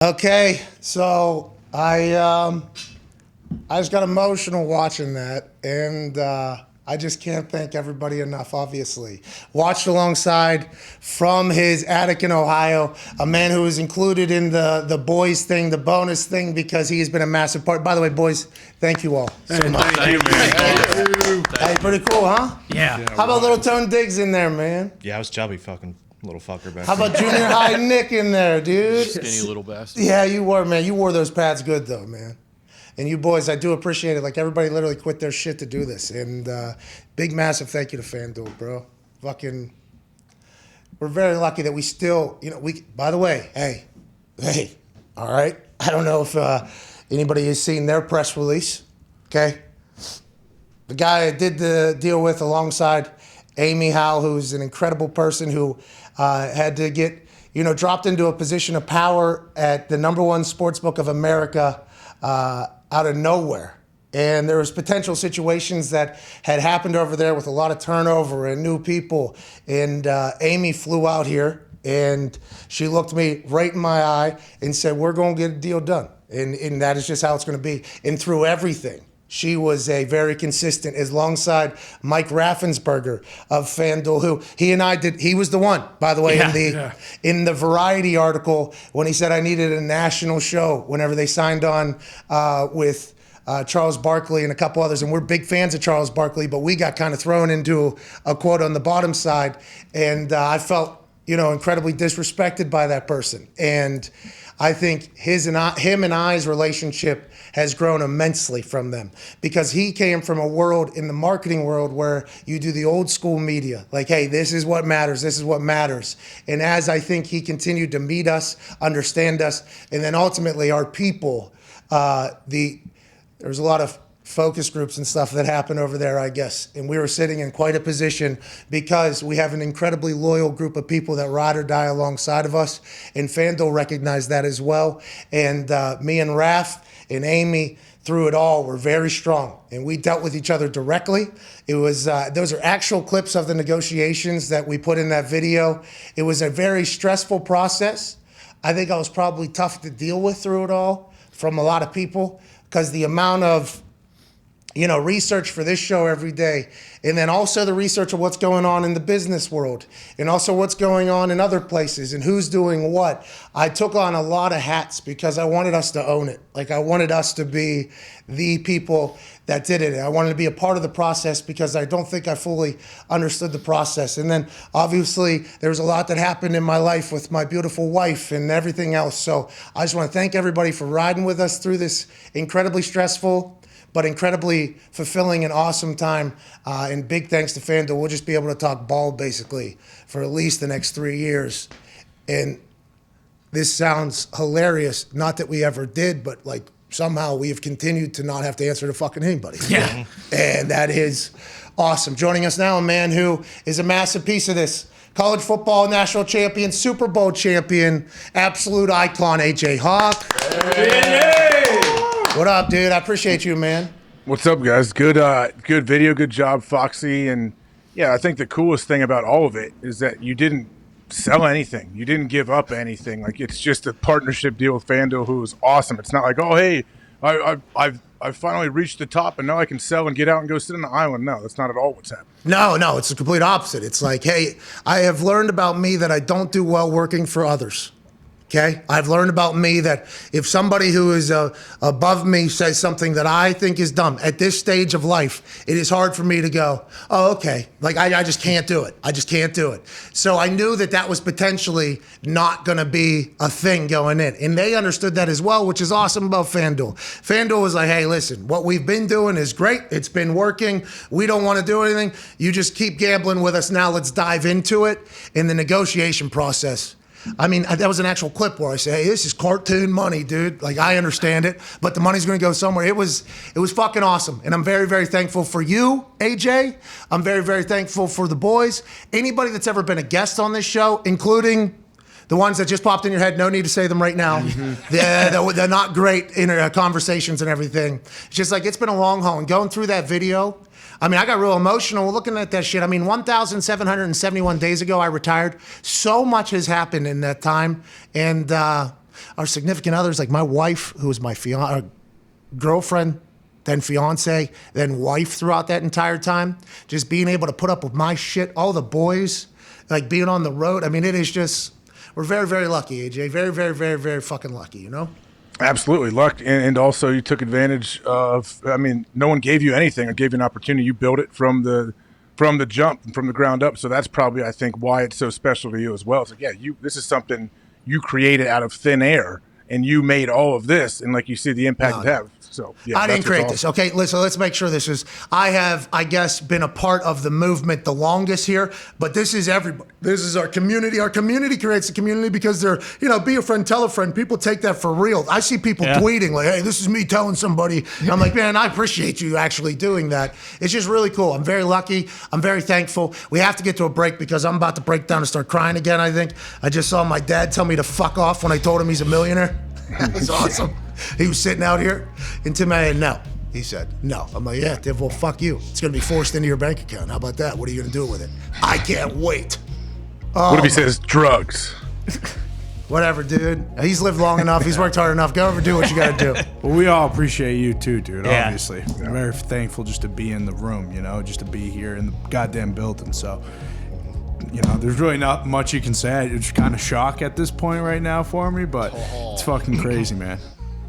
Okay, so I just got emotional watching that, and I just can't thank everybody enough, obviously. Watched alongside from his attic in Ohio, a man who was included in the boys thing, the bonus thing, because he has been a massive part. By the way, boys, thank you all so much. Thank you, man. Hey, pretty cool, huh? Yeah. How about little Tone Diggs in there, man? Yeah, I was chubby fucking little fucker back How about junior high Nick in there, dude? Skinny little bastard. Yeah, you were, man. You wore those pads good, though, man. And you boys, I do appreciate it. Like, everybody literally quit their shit to do this. And big, massive thank you to FanDuel, bro. Fucking, we're very lucky that we still, by the way, hey, all right? I don't know if anybody has seen their press release, okay? The guy I did the deal with alongside Amy Howe, who's an incredible person who had to get, dropped into a position of power at the #1 sportsbook of America out of nowhere. And there was potential situations that had happened over there with a lot of turnover and new people. And Amy flew out here and she looked me right in my eye and said, we're going to get a deal done. And that is just how it's going to be. And through everything, she was a very consistent, alongside Mike Raffensperger of FanDuel, who he was the one, by the way, in the Variety article when he said I needed a national show whenever they signed on with Charles Barkley and a couple others. And we're big fans of Charles Barkley, but we got kind of thrown into a quote on the bottom side. And I felt, incredibly disrespected by that person. And I think him and I's relationship has grown immensely from them, because he came from a world in the marketing world where you do the old school media, like, hey, this is what matters, this is what matters. And as I think he continued to meet us, understand us, and then ultimately our people, there was a lot of focus groups and stuff that happened over there, I guess. And we were sitting in quite a position because we have an incredibly loyal group of people that ride or die alongside of us. And FanDuel recognized that as well. And me and Raph and Amy, through it all, were very strong. And we dealt with each other directly. It was those are actual clips of the negotiations that we put in that video. It was a very stressful process. I think I was probably tough to deal with through it all from a lot of people, because the amount of research for this show every day, and then also the research of what's going on in the business world, and also what's going on in other places, and who's doing what. I took on a lot of hats because I wanted us to own it. Like, I wanted us to be the people that did it. I wanted to be a part of the process because I don't think I fully understood the process. And then obviously there was a lot that happened in my life with my beautiful wife and everything else. So I just want to thank everybody for riding with us through this incredibly stressful but incredibly fulfilling and awesome time. And big thanks to FanDuel. We'll just be able to talk ball basically for at least the next 3 years. And this sounds hilarious. Not that we ever did, but like somehow we have continued to not have to answer to fucking anybody. Yeah. And that is awesome. Joining us now, a man who is a massive piece of this. College football national champion, Super Bowl champion, absolute icon, AJ Hawk. Hey. What up, dude? I appreciate you, man. What's up, guys? Good video, good job, Foxy. And yeah, I think the coolest thing about all of it is that you didn't sell anything. You didn't give up anything. Like, it's just a partnership deal with FanDuel, who is awesome. It's not like, oh, hey, I've finally reached the top and now I can sell and get out and go sit on the island. No, that's not at all what's happening. No, it's the complete opposite. It's like, hey, I have learned about me that I don't do well working for others. Okay, I've learned about me that if somebody who is above me says something that I think is dumb at this stage of life, it is hard for me to go, oh, okay. Like, I just can't do it. I just can't do it. So I knew that was potentially not going to be a thing going in. And they understood that as well, which is awesome about FanDuel. FanDuel was like, hey, listen, what we've been doing is great. It's been working. We don't want to do anything. You just keep gambling with us. Now let's dive into it in the negotiation process. I mean, that was an actual clip where I say, hey, this is cartoon money, dude. Like, I understand it, but the money's going to go somewhere. It was fucking awesome. And I'm very, very thankful for you, AJ. I'm very, very thankful for the boys. Anybody that's ever been a guest on this show, including the ones that just popped in your head, no need to say them right now. They're not great in conversations and everything. It's just like, it's been a long haul. And going through that video, I mean, I got real emotional looking at that shit. I mean, 1,771 days ago, I retired. So much has happened in that time. And our significant others, like my wife, who was my girlfriend, then fiance, then wife throughout that entire time, just being able to put up with my shit, all the boys, like being on the road. I mean, it is just, we're very, very lucky, AJ. Very, very, very, very fucking lucky, you know? Absolutely. Luck. And also you took advantage of, I mean, no one gave you anything or gave you an opportunity. You built it from the jump, from the ground up. So that's probably, I think, why it's so special to you as well. It's like, yeah, this is something you created out of thin air, and you made all of this. And like you see the impact it have. So yeah, I didn't create this. Okay, listen, let's make sure this is, I have, I guess, been a part of the movement the longest here, but this is everybody. This is our community. Our community creates a community because they're, be a friend, tell a friend. People take that for real. I see people tweeting like, hey, this is me telling somebody. And I'm like, man, I appreciate you actually doing that. It's just really cool. I'm very lucky. I'm very thankful. We have to get to a break because I'm about to break down and start crying again, I think. I just saw my dad tell me to fuck off when I told him he's a millionaire. That was awesome. He was sitting out here, and Tim had no. He said, no. I'm like, yeah, Tim, well, fuck you. It's going to be forced into your bank account. How about that? What are you going to do with it? I can't wait. What if he says drugs? Whatever, dude. He's lived long enough. He's worked hard enough. Go over and do what you got to do. Well, we all appreciate you too, dude, obviously. I'm very thankful just to be in the room, just to be here in the goddamn building. So, there's really not much you can say. It's kind of shock at this point right now for me, but it's fucking crazy, man.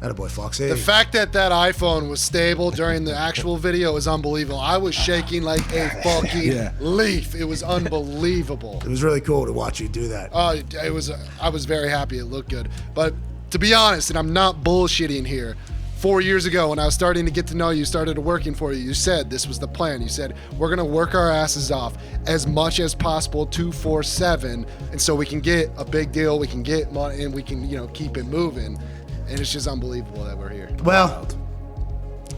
Attaboy, Foxy. The fact that iPhone was stable during the actual video is unbelievable. I was shaking like a fucking leaf. It was unbelievable. It was really cool to watch you do that. I was very happy. It looked good. But to be honest, and I'm not bullshitting here, 4 years ago when I was starting to get to know you, started working for you, you said this was the plan. You said, we're going to work our asses off as much as possible 24/7, and so we can get a big deal, we can get money, and we can, keep it moving. And it's just unbelievable that we're here. Well,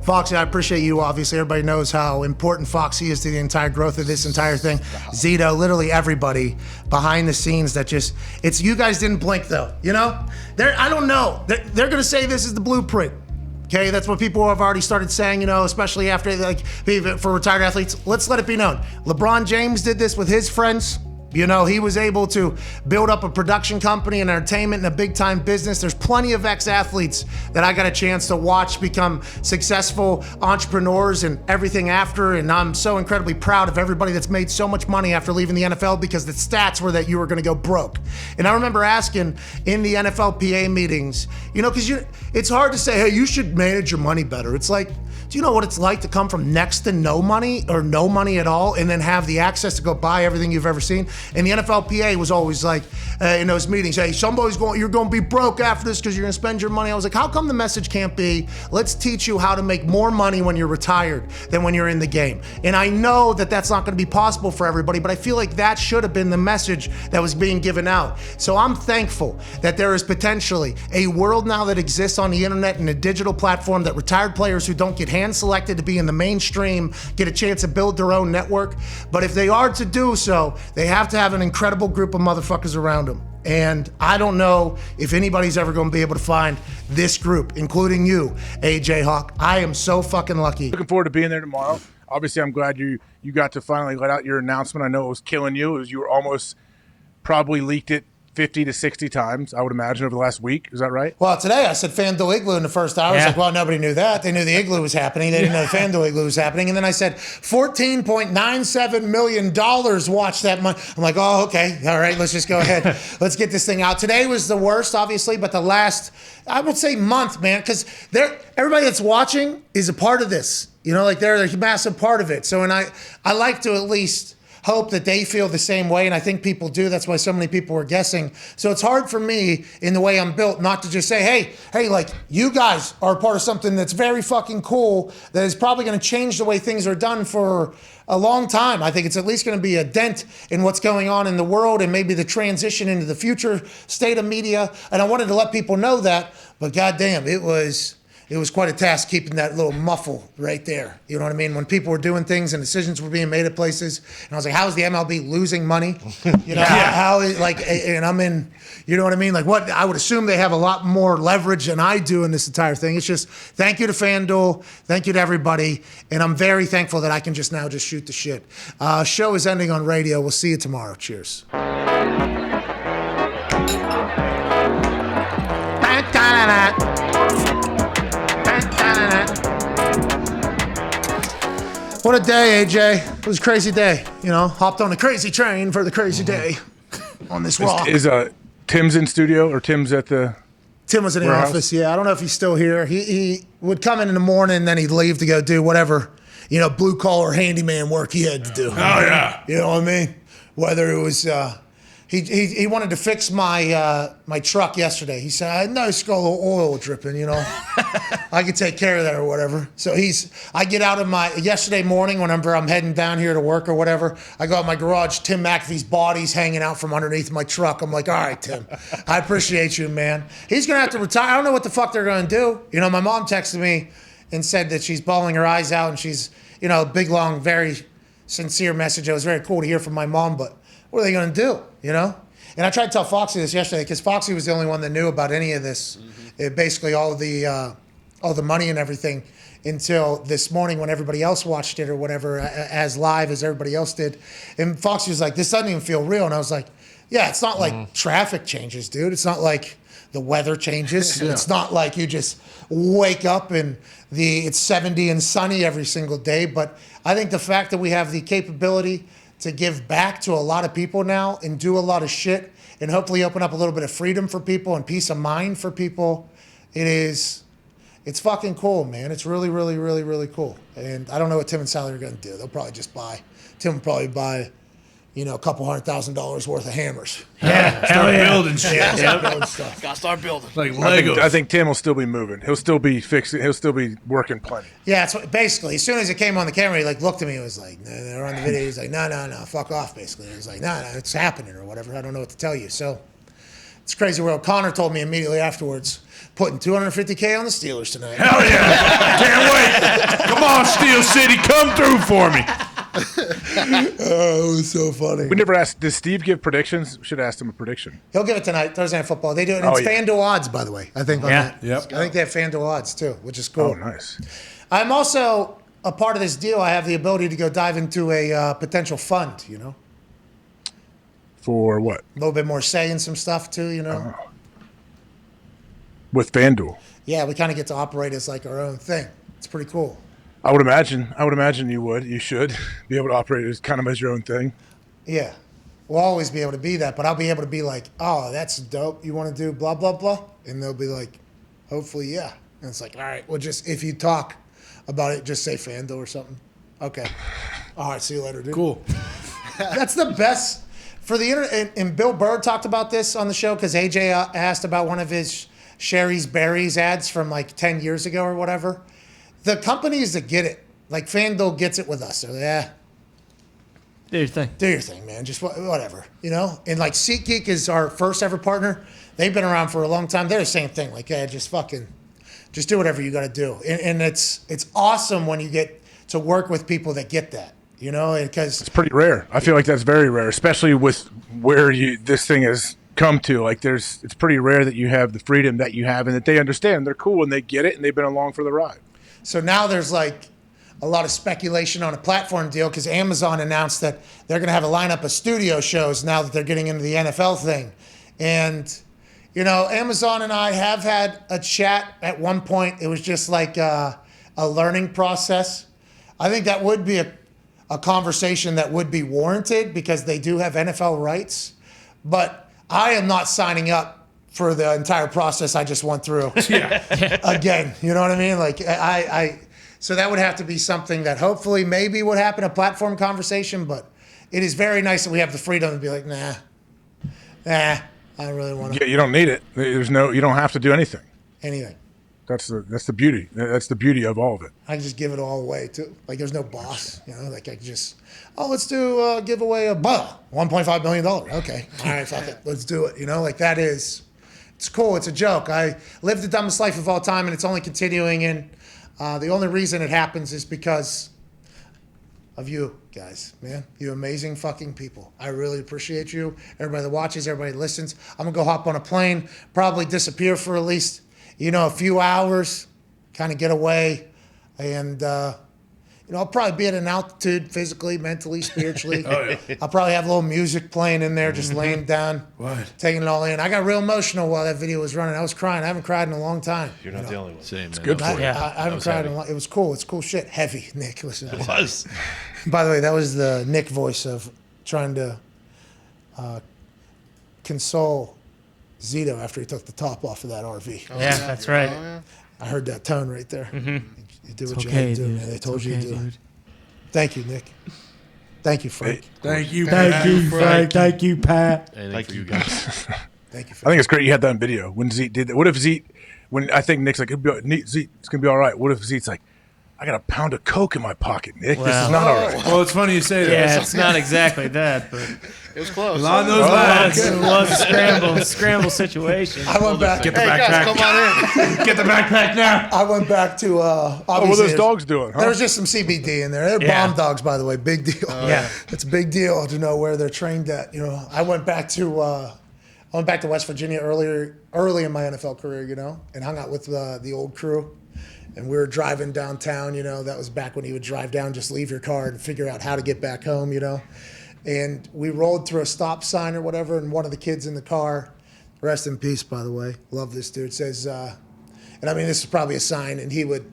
Foxy, I appreciate you, obviously. Everybody knows how important Foxy is to the entire growth of this entire thing. Zito, literally everybody behind the scenes that just, it's, you guys didn't blink though, I don't know. They're going to say this is the blueprint. Okay, that's what people have already started saying, especially after, for retired athletes. Let's let it be known. LeBron James did this with his friends. He was able to build up a production company and entertainment and a big time business. There's plenty of ex-athletes that I got a chance to watch become successful entrepreneurs and everything after. And I'm so incredibly proud of everybody that's made so much money after leaving the NFL because the stats were that you were going to go broke. And I remember asking in the NFLPA meetings, because it's hard to say, hey, you should manage your money better. It's like, do you know what it's like to come from next to no money or no money at all and then have the access to go buy everything you've ever seen? And the NFLPA was always like, in those meetings, hey, you're going to be broke after this because you're going to spend your money. I was like, how come the message can't be, let's teach you how to make more money when you're retired than when you're in the game? And I know that that's not going to be possible for everybody, but I feel like that should have been the message that was being given out. So I'm thankful that there is potentially a world now that exists on the internet and a digital platform that retired players who don't get hand selected to be in the mainstream get a chance to build their own network. But if they are to do so, they have to have an incredible group of motherfuckers around them. And I don't know if anybody's ever going to be able to find this group, including you, AJ Hawk. I am so fucking lucky. Looking forward to being there tomorrow. Obviously, I'm glad you got to finally let out your announcement. I know it was killing you. You were almost probably leaked it 50 to 60 times, I would imagine, over the last week. Is that right? Well, today I said FanDuel Igloo in the first hour. I was like, well, nobody knew that. They knew the Igloo was happening. They didn't know the FanDuel Igloo was happening. And then I said $14.97 million watched that month. I'm like, oh, okay. All right, let's just go ahead. Let's get this thing out. Today was the worst, obviously, but the last, I would say month, man, because everybody that's watching is a part of this. They're a massive part of it. So, and I like to at least hope that they feel the same way, and I think people do. That's why so many people were guessing. So it's hard for me, in the way I'm built, not to just say, hey, like, you guys are a part of something that's very fucking cool, that is probably going to change the way things are done for a long time. I think it's at least going to be a dent in what's going on in the world and maybe the transition into the future state of media. And I wanted to let people know that, but goddamn, it was quite a task keeping that little muffle right there. You know what I mean? When people were doing things and decisions were being made at places, and I was like, how is the MLB losing money? How is, and I'm in, you know what I mean? Like, what, I would assume they have a lot more leverage than I do in this entire thing. It's just, thank you to FanDuel, thank you to everybody, and I'm very thankful that I can just shoot the shit. Show is ending on radio. We'll see you tomorrow. Cheers. What a day, AJ. It was a crazy day. You know, hopped on a crazy train for the crazy day on this walk. Is Tim's in studio or Tim's at the... Tim was in the warehouse? office, yeah. I don't know if he's still here. He would come in the morning, and then he'd leave to go do whatever, you know, blue-collar handyman work he had to do. Oh, yeah. You know what I mean? Whether it was... He wanted to fix my my truck yesterday. He said, I noticed a little oil dripping, you know. I could take care of that or whatever. So I get out of yesterday morning whenever I'm heading down here to work or whatever, I go out my garage, Tim McAfee's body's hanging out from underneath my truck. I'm like, all right, Tim, I appreciate you, man. He's going to have to retire. I don't know what the fuck they're going to do. You know, my mom texted me and said that she's bawling her eyes out and she's, you know, big, long, very sincere message. It was very cool to hear from my mom, but what are they going to do, you know? And I tried to tell Foxy this yesterday because Foxy was the only one that knew about any of this, basically all the money and everything, until this morning when everybody else watched it or whatever, as live as everybody else did. And Foxy was like, this doesn't even feel real. And I was like, yeah, it's not like traffic changes, dude. It's not like the weather changes. It's not like you just wake up and it's 70 and sunny every single day. But I think the fact that we have the capability to give back to a lot of people now and do a lot of shit and hopefully open up a little bit of freedom for people and peace of mind for people, it's fucking cool, man. It's really, really, really, really cool. And I don't know what Tim and Sally are going to do. They'll probably just Tim will probably buy, you know, a couple $100,000 worth of hammers. Yeah, start building shit. Yeah, start building stuff. Gotta start building. Like Legos. I think Tim will still be moving. He'll still be fixing. He'll still be working plenty. Yeah, it's basically, as soon as it came on the camera, he like looked at me and was like, no, they're on the video. He's like, no, fuck off, basically. He was like, no, it's happening or whatever. I don't know what to tell you. So it's crazy world. Connor told me immediately afterwards, putting $250K on the Steelers tonight. Hell yeah. Can't wait. Come on, Steel City. Come through for me. Oh, it was so funny. We never asked. Does Steve give predictions? We should have asked him a prediction. He'll give it tonight, Thursday Night Football. They do it. It's FanDuel odds, by the way, I think, on that. Yep. I think they have FanDuel odds, too, which is cool. Oh, nice. I'm also a part of this deal. I have the ability to go dive into a potential fund, you know? For what? A little bit more say in some stuff, too, you know? With FanDuel. Yeah, we kind of get to operate as like our own thing. It's pretty cool. I would imagine you would. You should be able to operate as kind of as your own thing. Yeah. We'll always be able to be that, but I'll be able to be like, oh, that's dope. You want to do blah, blah, blah? And they'll be like, hopefully, yeah. And it's like, all right, well, just if you talk about it, just say FanDuel or something. Okay. All right, see you later, dude. Cool. That's the best for the internet. And Bill Burr talked about this on the show because AJ asked about one of his Sherry's Berries ads from like 10 years ago or whatever. The companies that get it, like FanDuel gets it with us. They're like, yeah. Do your thing. Do your thing, man. Just whatever, you know? And like SeatGeek is our first ever partner. They've been around for a long time. They're the same thing. Like, yeah, just do whatever you got to do. And it's awesome when you get to work with people that get that, you know? Because it's pretty rare. I feel like that's very rare, especially with where this thing has come to. Like, it's pretty rare that you have the freedom that you have and that they understand. They're cool and they get it and they've been along for the ride. So now there's like a lot of speculation on a platform deal because Amazon announced that they're going to have a lineup of studio shows now that they're getting into the NFL thing. And, you know, Amazon and I have had a chat at one point. It was just like a learning process. I think that would be a conversation that would be warranted because they do have NFL rights. But I am not signing up for the entire process I just went through. Again, you know what I mean? Like so that would have to be something that hopefully maybe would happen, a platform conversation, but it is very nice that we have the freedom to be like, nah, I don't really want to. Yeah, you don't need it. You don't have to do anything. Anything. That's the beauty. That's the beauty of all of it. I can just give it all away too. Like there's no boss, you know, like I can just, let's do give away a $1.5 million. Okay. All right, fuck it. Let's do it. You know, like that is, it's cool. It's a joke. I live the dumbest life of all time and it's only continuing. And the only reason it happens is because of you guys, man. You amazing fucking people. I really appreciate you. Everybody that watches, everybody that listens. I'm going to go hop on a plane, probably disappear for at least, a few hours, kind of get away. And, I'll probably be at an altitude physically, mentally, spiritually. Oh, yeah. I'll probably have a little music playing in there, just laying down, taking it all in. I got real emotional while that video was running. I was crying. I haven't cried in a long time. You're not the only one. Same, man. good for you. I haven't cried in a long. It was cool. It's cool shit. Heavy, Nick. Listen. It was. By the way, that was the Nick voice of trying to console Zito after he took the top off of that RV. Yeah, that's right. I heard that tone right there. You did what you Okay, had to do, dude. man. They told It's you to okay, do. dude. Thank you, Nick. Thank you, Frank. Thank you, Thank you, Frank. Thank you, Pat. Anything for you guys. Thank you, I Frank. think it's great you had that on video when Zeke did that. What if Zeke, when I think Nick's like, Zeke, it's gonna be all right. What if Zeke's like, I got a pound of coke in my pocket, Nick. This Wow. is not all right. Well, it's funny you say that. Yeah, it's not exactly that, but It was close. On those lines. it was a scramble situation. I went back. Get the Hey, backpack. guys, come on in. Get the backpack now. I went back to. Oh, what are Obviously, those dogs doing? there Huh? was just some CBD in there. They're Yeah. bomb dogs, by the way. Big deal. Yeah. It's a big deal to know where they're trained at. I went back to West Virginia early in my NFL career, and hung out with the old crew. And we were driving downtown, that was back when you would drive down, just leave your car and figure out how to get back home, And we rolled through a stop sign or whatever, and one of the kids in the car, rest in peace, by the way, love this dude, says, and I mean, this is probably a sign, and he would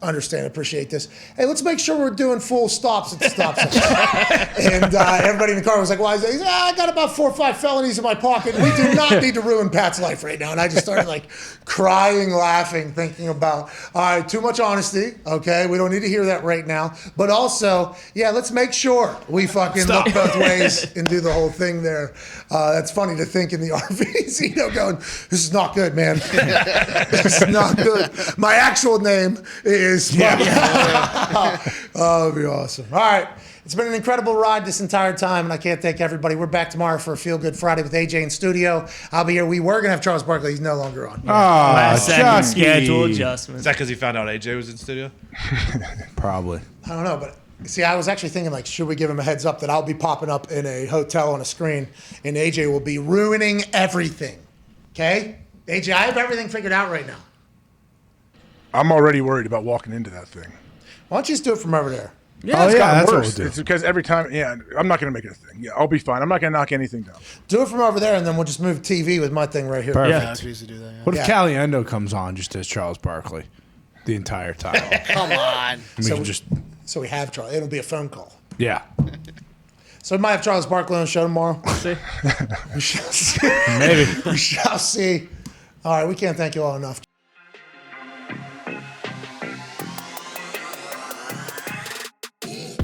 understand, appreciate this. Hey, let's make sure we're doing full stops at the stop sign. And everybody in the car was like, why? He said, I got about 4 or 5 felonies in my pocket. We do not need to ruin Pat's life right now. And I just started like crying, laughing, thinking about, all right, too much honesty. Okay, we don't need to hear that right now. But also, yeah, let's make sure we fucking look both ways and do the whole thing there. That's funny to think in the RVs, going, this is not good, man. This is not good. My actual name is Oh, it'd be awesome. All right. It's been an incredible ride this entire time, and I can't thank everybody. We're back tomorrow for a Feel Good Friday with AJ in studio. I'll be here. We were going to have Charles Barkley. He's no longer on. Last second Chucky. schedule Is adjustments. that because he found out AJ was in studio? Probably. I don't know, but see, I was actually thinking, like, should we give him a heads up that I'll be popping up in a hotel on a screen, and AJ will be ruining everything. Okay? AJ, I have everything figured out right now. I'm already worried about walking into that thing. Why don't you just do it from over there? Yeah, It's gotten that's what worse. we'll do. It's because every time, I'm not going to make it a thing. Yeah, I'll be fine. I'm not going to knock anything down. Do it from over there, and then we'll just move TV with my thing right here. Perfect. Yeah. We used to do that. Yeah. What if Yeah. Caliendo comes on just as Charles Barkley the entire time? Come on. And we can just, So we have Charles. It'll be a phone call. yeah. So we might have Charles Barkley on the show tomorrow. See? We shall see. Maybe. We shall see. All right, we can't thank you all enough.